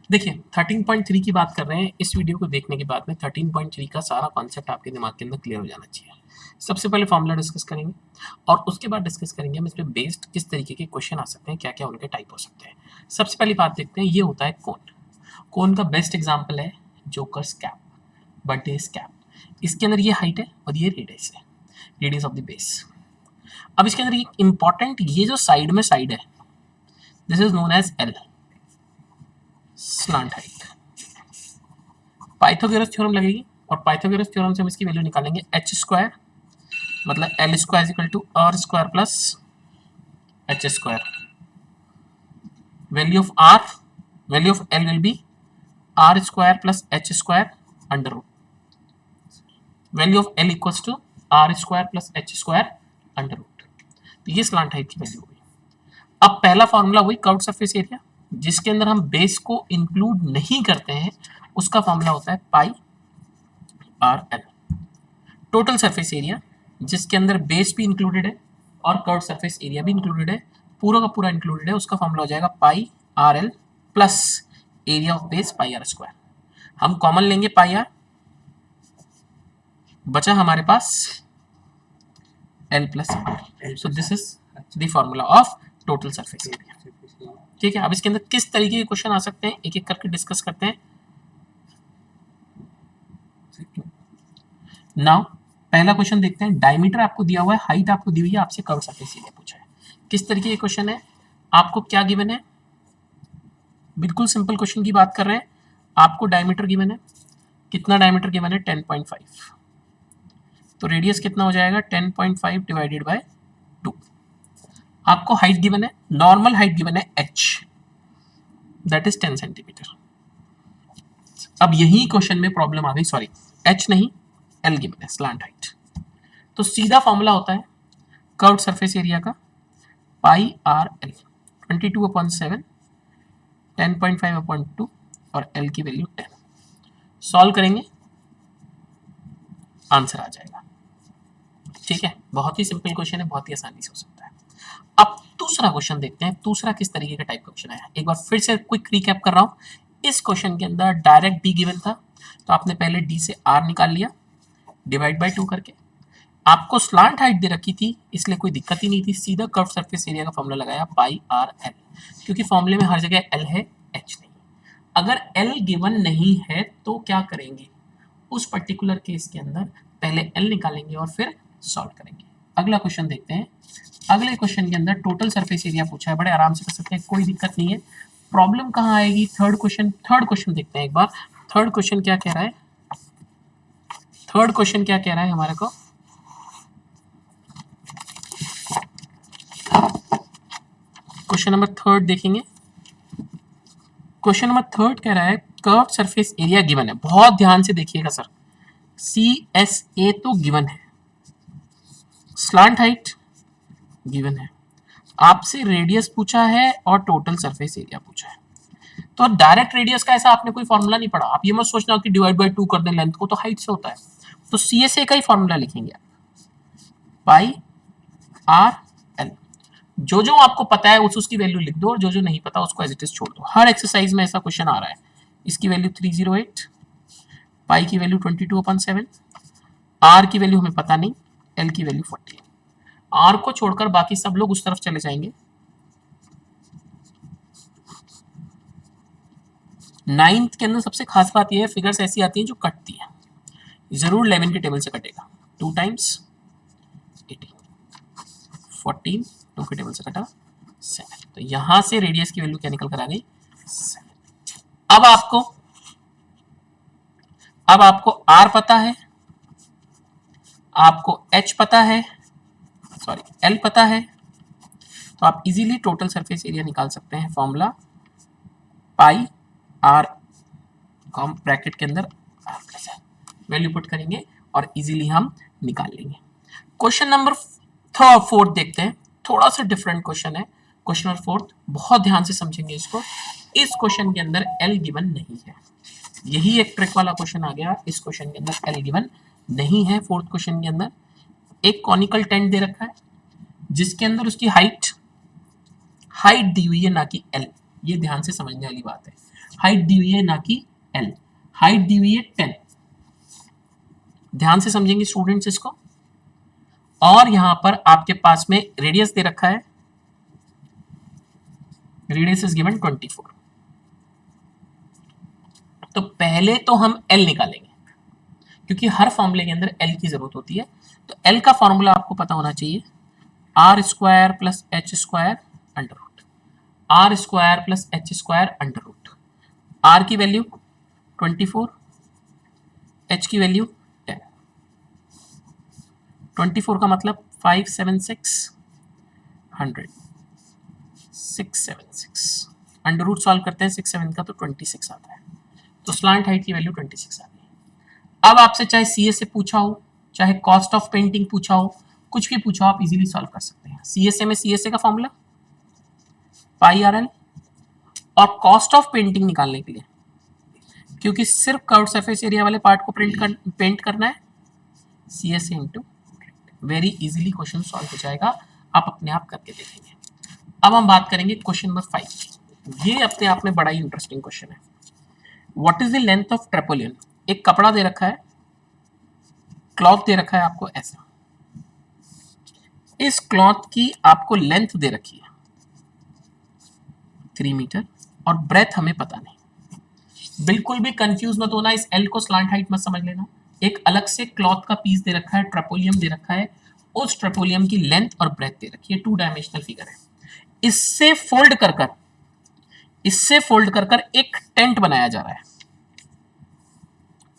देखिए 13.3 की बात कर रहे हैं। इस वीडियो को देखने के बाद में 13.3 का सारा कॉन्सेप्ट आपके दिमाग के अंदर क्लियर हो जाना चाहिए। सबसे पहले फॉर्मूला डिस्कस करेंगे और उसके बाद डिस्कस करेंगे हम इस पे बेस्ड किस तरीके के क्वेश्चन आ सकते हैं, क्या क्या उनके टाइप हो सकते हैं। सबसे पहली बात देखते हैं, ये होता है कोन। कोन का बेस्ट एग्जाम्पल है जोकर्स कैप, बर्थडेज कैप। इसके अंदर ये हाइट है और ये रेडियस है, रेडियस ऑफ द बेस। अब इसके अंदर एक इंपॉर्टेंट, ये जो साइड में साइड है, this is known as L, slant height. Pythagoras theorem लगेगी और पाइथागोरस थ्योरम से हम इसकी वैल्यू निकालेंगे एच स्क्वायर, मतलब L square equal to R square plus H square. Value of R, value of L will be R square plus H square under root. Value of L equals to R square plus H square under root. तो ये slant height की value हुई। अब पहला formula वही curved surface area, जिसके अंदर हम बेस को इंक्लूड नहीं करते हैं, उसका फॉर्मूला होता है pi R L. Total surface area, जिसके अंदर बेस भी इंक्लूडेड है और कर्व सरफेस एरिया भी इंक्लूडेड है, पूरा का पूरा इंक्लूडेड है, उसका फॉर्मूला हो जाएगा pi R L plus area of base pi R square. हम कॉमन लेंगे पाई आर, बचा हमारे पास L plus R. So this is the formula of total surface area. ठीक है, अब इसके अंदर किस तरीके के क्वेश्चन आ सकते हैं एक एक करके डिस्कस करते हैं। नाउ पहला क्वेश्चन देखते हैं। डायमीटर आपको दिया हुआ है, हाइट आपको दी हुई है, आपसे कर्व सरफेस एरिया पूछा है। किस तरीके के क्वेश्चन है, आपको क्या गिवन है? बिल्कुल सिंपल क्वेश्चन की बात कर रहे हैं। आपको डायमीटर गिवन है, कितना डायमीटर गिवन है? 10.5। तो रेडियस कितना हो जाएगा? 10.5 डिवाइडेड बाय 2। आपको हाइट गिवन है, नॉर्मल हाइट गिवन है h, दैट इज 10 सेंटीमीटर। अब यही क्वेश्चन में प्रॉब्लम आ गई, सॉरी h नहीं l गिवन है, स्लांट हाइट। तो सीधा फॉर्मूला होता है कर्व्ड सरफेस एरिया का पाई आर एल, 22/7, 10.5/2 और l की वैल्यू 10। सॉल्व करेंगे, आंसर आ जाएगा। ठीक है, बहुत ही सिंपल क्वेश्चन है, बहुत ही आसानी से हो सकता है। अब दूसरा क्वेश्चन देखते हैं, दूसरा किस तरीके का टाइप का क्वेश्चन आया। एक बार फिर से क्विक रिकैप कर रहा हूं। इस क्वेश्चन के अंदर डायरेक्ट डी गिवन था, तो आपने पहले डी से आर निकाल लिया डिवाइड बाय 2 करके। आपको स्लांट हाइट दे रखी थी, इसलिए कोई दिक्कत ही नहीं थी, सीधा कर्व सरफेस एरिया का फॉर्मूला लगाया पाई आर एल, क्योंकि फॉर्मूले में हर जगह एल है, एच नहीं। अगर एल गिवन नहीं है तो क्या करेंगे, उस पर्टिकुलर केस के अंदर पहले एल निकालेंगे और फिर सॉल्व करेंगे। अगला क्वेश्चन देखते हैं। अगले क्वेश्चन के अंदर टोटल सरफेस एरिया पूछा है, बड़े आराम से कर सकते हैं, कोई दिक्कत नहीं है। प्रॉब्लम कहाँ आएगी? थर्ड क्वेश्चन देखते हैं एक बार। थर्ड क्वेश्चन क्या कह रहा है? थर्ड क्वेश्चन क्या कह रहा है हमारे को? क्वेश्चन नंबर थर्ड देखेंगे। क्वेश्चन नंबर थर्ड कह रहा है कर्व सरफेस एरिया गिवन है, बहुत ध्यान से देखिएगा सर। CSA तो गिवन है, स्लांट हाइट गिवन है, आपसे रेडियस पूछा है और टोटल सरफेस एरिया पूछा है। तो डायरेक्ट रेडियस का ऐसा आपने कोई फॉर्मूला नहीं पढ़ा, आप ये मत सोचना कि डिवाइड बाय 2 कर दें लेंथ को, तो हाइट से होता है। तो CSA का ही फॉर्मूला लिखेंगे, पाई आर एल। जो जो आपको पता है उसकी वैल्यू लिख दो और जो जो नहीं पता उसको एज इट इज छोड़ दो। हर एक्सरसाइज में ऐसा क्वेश्चन आ रहा है। इसकी वैल्यू 308, पाई की वैल्यू 22/7, आर की वैल्यू हमें पता नहीं, एल की वैल्यू 40। आर को छोड़कर बाकी सब लोग उस तरफ चले जाएंगे। 9th के अंदर सबसे खास बात यह है, फिगर्स ऐसी आती हैं जो कटती है, जरूर 11 के टेबल से कटेगा। 2 टाइम्स 18, 14, 2 के टेबल से कटा 7। तो यहां से रेडियस की वैल्यू क्या निकल कर आ गई? 7। अब आपको आर पता है, आपको एच पता है, सॉरी एल पता है, तो आप इजीली टोटल सरफेस एरिया निकाल सकते हैं। फॉर्मूला पाई आर, कॉम ब्रैकेट के अंदर आर प्लस है, वैल्यू पुट करेंगे और इजीली हम निकाल लेंगे। क्वेश्चन नंबर 4 देखते हैं, थोड़ा सा डिफरेंट क्वेश्चन है। क्वेश्चन नंबर 4 बहुत ध्यान से समझेंगे इसको। इस क्वेश्चन के अंदर एल गिवन नहीं है, यही एक ट्रिक वाला क्वेश्चन आ गया। इस क्वेश्चन के अंदर एल गिवन नहीं है। फोर्थ क्वेश्चन के अंदर एक कॉनिकल टेंट दे रखा है, जिसके अंदर उसकी हाइट दी हुई है, ना कि एल। ये ध्यान से समझने वाली बात है। हाइट दी हुई है ना कि एल, हाइट दी हुई है 10। ध्यान से समझेंगे स्टूडेंट्स इसको। और यहां पर आपके पास में रेडियस दे रखा है, रेडियस इज गिवन 24। तो पहले तो हम एल निकालेंगे क्योंकि हर फॉर्मूले के अंदर एल की जरूरत होती है। तो एल का फॉर्मूला आपको पता होना चाहिए, R square plus H square under root, R square plus H square under root. R की वैल्यू 24, एच की वैल्यू 10। 24 का मतलब 576 100 676, अंडर रूट सॉल्व करते हैं 6 7 का तो 26 आता है। तो स्लांट हाइट की वैल्यू 26 आ गई। अब आपसे चाहे सीए से पूछा हो, चाहे कॉस्ट ऑफ पेंटिंग पूछा हो, कुछ भी पूछा हो, आप इजीली सॉल्व कर सकते हैं। सीएसए में सीएसए का फॉर्मूला पाई आर एल, और कॉस्ट ऑफ पेंटिंग निकालने के लिए, क्योंकि सिर्फ कर्व सरफेस एरिया वाले पार्ट को पेंट करना है, CSA into, very easily question solve हो जाएगा, आप अपने आप करके देखेंगे। अब हम बात करेंगे क्वेश्चन नंबर 5। ये अपने आप में बड़ा ही इंटरेस्टिंग क्वेश्चन है। What is the length of tarpaulin? एक कपड़ा दे रखा है, क्लॉथ दे रखा है आपको ऐसा, इस क्लॉथ की आपको लेंथ दे रखी है 3 मीटर और ब्रेथ हमें पता नहीं। बिल्कुल भी कंफ्यूज मत होना, इस एल को स्लांट हाइट मत समझ लेना। एक अलग से क्लॉथ का पीस दे रखा है, ट्रेपोलियम दे रखा है, उस ट्रेपोलियम की लेंथ और ब्रेथ दे रखी है, 2 डायमेंशनल फिगर है। इससे फोल्ड कर कर एक टेंट बनाया जा रहा है।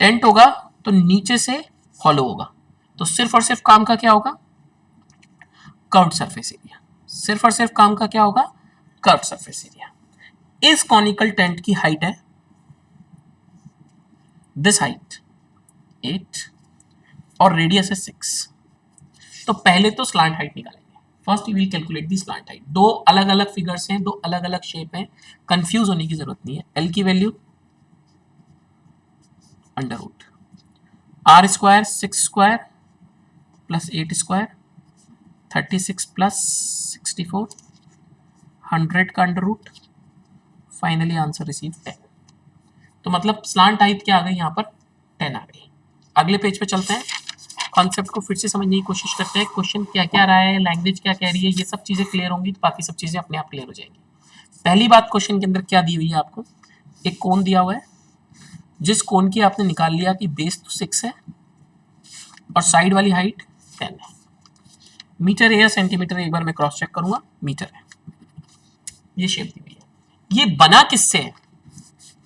टेंट होगा तो नीचे से हॉलो होगा, तो सिर्फ और सिर्फ काम का क्या होगा? Curved surface area. सिर्फ और सिर्फ काम का क्या होगा? Curved surface area. इस कॉनिकल टेंट की हाइट है, दिस हाइट 8 और रेडियस है 6। तो पहले तो स्लांट हाइट निकालेंगे। First you will calculate the slant height. दो अलग अलग फिगर्स हैं, दो अलग अलग शेप हैं, कंफ्यूज होने की जरूरत नहीं है। एल की value under root R square 6 square plus 8 square 36 plus 64 100 का under root, finally answer receive 10। तो मतलब स्लांट हाइट क्या आ गई? यहाँ पर 10 आ गई। अगले पेज पे चलते हैं, कॉन्सेप्ट को फिर से समझने की कोशिश करते हैं। क्वेश्चन क्या क्या रहा है, लैंग्वेज क्या कह रही है, ये सब चीजें क्लियर होंगी तो बाकी सब चीजें अपने आप क्लियर हो जाएंगी। पहली बात, क्वेश्चन के अंदर क्या दी हुई है आपको? एक कोन दिया हुआ है, जिस कोन की आपने निकाल लिया कि बेस तो 6 है और साइड वाली हाइट 10 है। मीटर है या सेंटीमीटर, एक बार मैं क्रॉस चेक करूंगा, मीटर है। ये शेप दी हुई है। ये बना किससे है?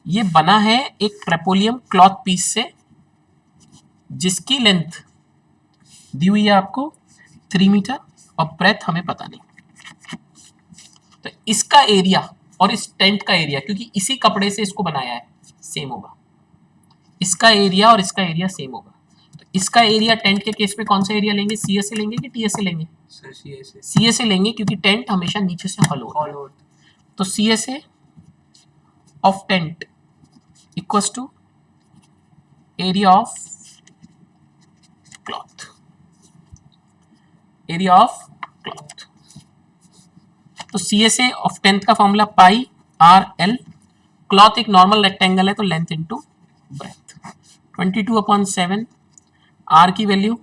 ये बना है एक ट्रेपोलियम क्लॉथ पीस से, जिसकी लेंथ दी हुई है आपको 3 मीटर और ब्रेथ हमें पता नहीं। तो इसका एरिया और इस टेंट का एरिया, क्योंकि इसी कपड़े से इसको बनाया है, सेम होगा। इसका एरिया और इसका एरिया सेम होगा। तो इसका एरिया टेंट के केस में कौन सा एरिया लेंगे? सीएस से लेंगे कि टीएस से लेंगे? सीएस से लेंगे, क्योंकि टेंट हमेशा नीचे से हॉलो होता है। तो CS of tent equals to area of cloth, area of cloth. तो सीएसए ऑफ टेंथ का formula pi R L, cloth एक नॉर्मल रेक्टेंगल है तो लेंथ इनटू ब्रेथ, 22/7। आर की वैल्यू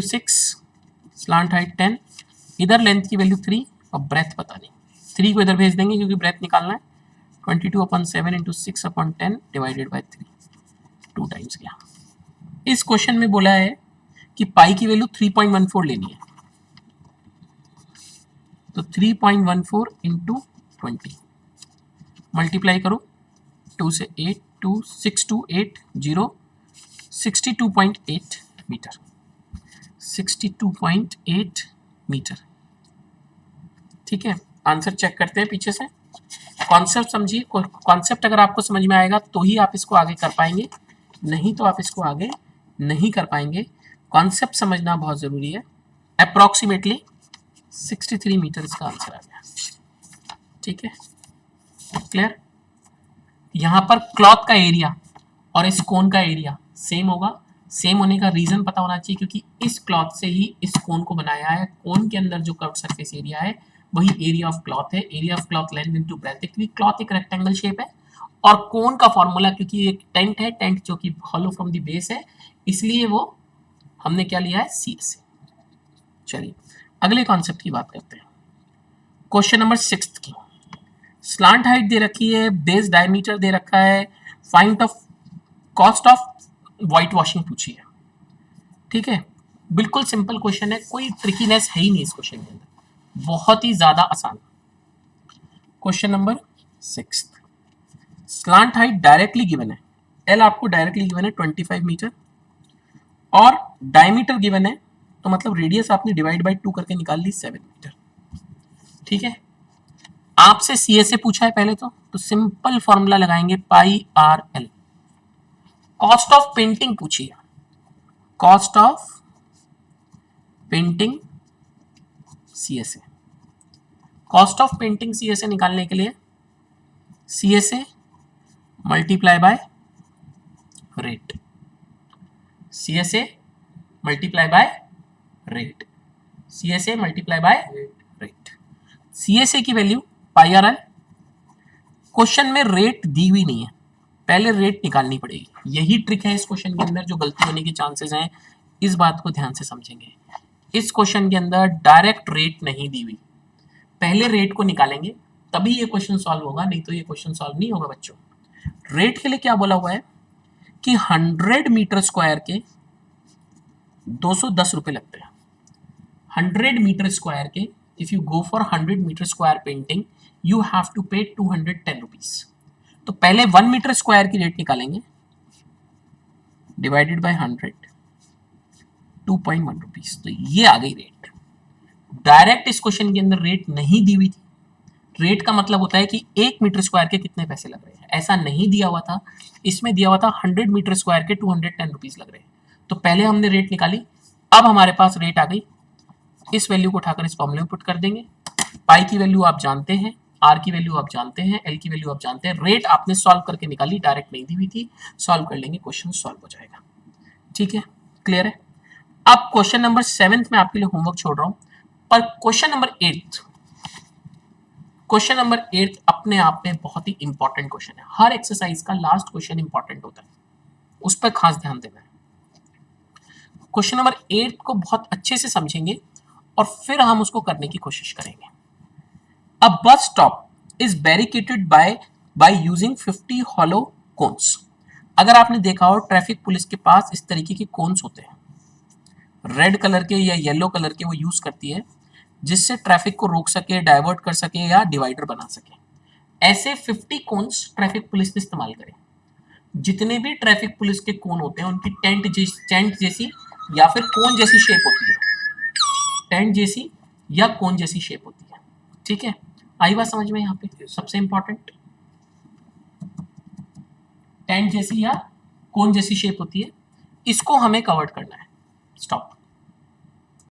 6, स्लांट हाइट 10, इधर लेंथ की वैल्यू 3 और ब्रेथ पता नहीं। 3 को इधर भेज देंगे क्योंकि ब्रेथ निकालना है। 22/7 इंटू 6/10 डिवाइडेड बाई 3, 2 टाइम्स गया। इस क्वेश्चन में बोला है कि पाई की वैल्यू 3.14 लेनी है, तो 3.14 इंटू 20 मल्टीप्लाई करो 2 से 8, 2 6 2 8 0, 62.8 मीटर, 62.8 मीटर। ठीक है, आंसर चेक करते हैं पीछे से। कॉन्सेप्ट समझिए, कॉन्सेप्ट अगर आपको समझ में आएगा तो ही आप इसको आगे कर पाएंगे, नहीं तो आप इसको आगे नहीं कर पाएंगे। कॉन्सेप्ट समझना बहुत जरूरी है। अप्रोक्सीमेटली 63 मीटर इसका आंसर आ गया। ठीक है, क्लियर? यहाँ पर क्लॉथ का एरिया और इस कोन का एरिया सेम होगा। सेम होने का रीजन पता होना चाहिए, क्योंकि इस क्लॉथ से ही इस कोन को बनाया है। कोन के अंदर जो कर्व सरफेस एरिया है वही एरिया ऑफ क्लॉथ है, area of cloth length into breath, cloth एक रेक्टेंगल शेप है और कोन का फॉर्मूला क्योंकि एक टेंट है, टेंट जो कि हॉलो फ्रॉम द बेस है, इसलिए वो हमने क्या लिया है CSA। चलिए अगले कॉन्सेप्ट की बात करते हैं, क्वेश्चन नंबर 6 की। स्लांट हाइट दे रखी है, बेस डायमीटर दे रखा है, find of cost of white washing पूछी है। ठीक है, बिल्कुल सिंपल क्वेश्चन है, कोई ट्रिकीनेस है ही नहीं इस क्वेश्चन के अंदर, बहुत ही ज्यादा आसान। Question number 6, slant height directly given है, एल आपको डायरेक्टली गिवन है 25 मीटर और डायमीटर गिवन है, तो मतलब रेडियस आपने डिवाइड बाय 2 करके निकाल ली 7 मीटर। ठीक है, आपसे CSA पूछा है पहले तो सिंपल फॉर्मूला लगाएंगे pi R L. Cost of painting पूछी है, cost of painting CSA, cost of painting CSA निकालने के लिए CSA multiply by rate, CSA multiply by rate, CSA multiply by rate. CSA की value pi R L, question में rate दी हुई नहीं है, पहले रेट निकालनी पड़ेगी, यही ट्रिक है इस क्वेश्चन के अंदर, जो गलती होने के चांसेस हैं, इस बात को ध्यान से समझेंगे। इस क्वेश्चन के अंदर डायरेक्ट रेट नहीं दी हुई, पहले रेट को निकालेंगे तभी ये क्वेश्चन सॉल्व होगा, नहीं तो ये क्वेश्चन सॉल्व नहीं होगा बच्चों। रेट के लिए क्या बोला हुआ है कि 100 मीटर स्क्वायर के 210 रुपए लगते हैं। 100 मीटर स्क्वायर के, if you go for 100 metre square painting you have to pay 210 rupees. तो पहले 1 मीटर स्क्वायर की रेट निकालेंगे, डिवाइडेड बाय 100, 2.1 रुपीज, तो ये आ गई रेट। डायरेक्ट इस क्वेश्चन के अंदर रेट नहीं दी हुई थी, रेट का मतलब होता है कि 1 मीटर स्क्वायर के कितने पैसे लग रहे हैं, ऐसा नहीं दिया हुआ था, इसमें दिया हुआ था 100 मीटर स्क्वायर के 210 रुपीज लग रहे हैं। तो पहले हमने रेट निकाली, अब हमारे पास रेट आ गई, इस वैल्यू को उठाकर इस फॉर्मूले में पुट कर देंगे। पाई की वैल्यू आप जानते हैं, आर की वैल्यू आप जानते हैं, एल की वैल्यू आप जानते हैं, रेट आपने सॉल्व करके निकाली, डायरेक्ट नहीं दी हुई थी, सॉल्व कर लेंगे, क्वेश्चन सॉल्व हो जाएगा। ठीक है, क्लियर है। अब क्वेश्चन नंबर 7 में आपके लिए होमवर्क छोड़ रहा हूं, पर क्वेश्चन नंबर 8, क्वेश्चन नंबर 8 अपने आप में बहुत ही इंपॉर्टेंट क्वेश्चन है, हर एक्सरसाइज का लास्ट क्वेश्चन इंपॉर्टेंट होता है, उस पर खास ध्यान देना है। क्वेश्चन नंबर 8 को बहुत अच्छे से समझेंगे और फिर हम उसको करने की कोशिश करेंगे। Uh bus stop is barricaded by using 50 hollow cones. अगर आपने देखा हो ट्रैफिक पुलिस के पास इस तरीके के कोन्स होते हैं, रेड कलर के या येलो कलर के, वो यूज करती है जिससे ट्रैफिक को रोक सके, डाइवर्ट कर सके या डिवाइडर बना सके। ऐसे 50 कोन्स ट्रैफिक पुलिस ने इस्तेमाल करे। जितने भी ट्रैफिक पुलिस के कोन होते हैं उनकी टेंट जैसी या फिर कोन जैसी शेप होती है, टेंट जैसी या कोन जैसी शेप होती है। ठीक है, आई बात समझ में यहाँ पे, सबसे इंपॉर्टेंट टेंट जैसी या कोन जैसी शेप होती है, इसको हमें कवर करना है। स्टॉप।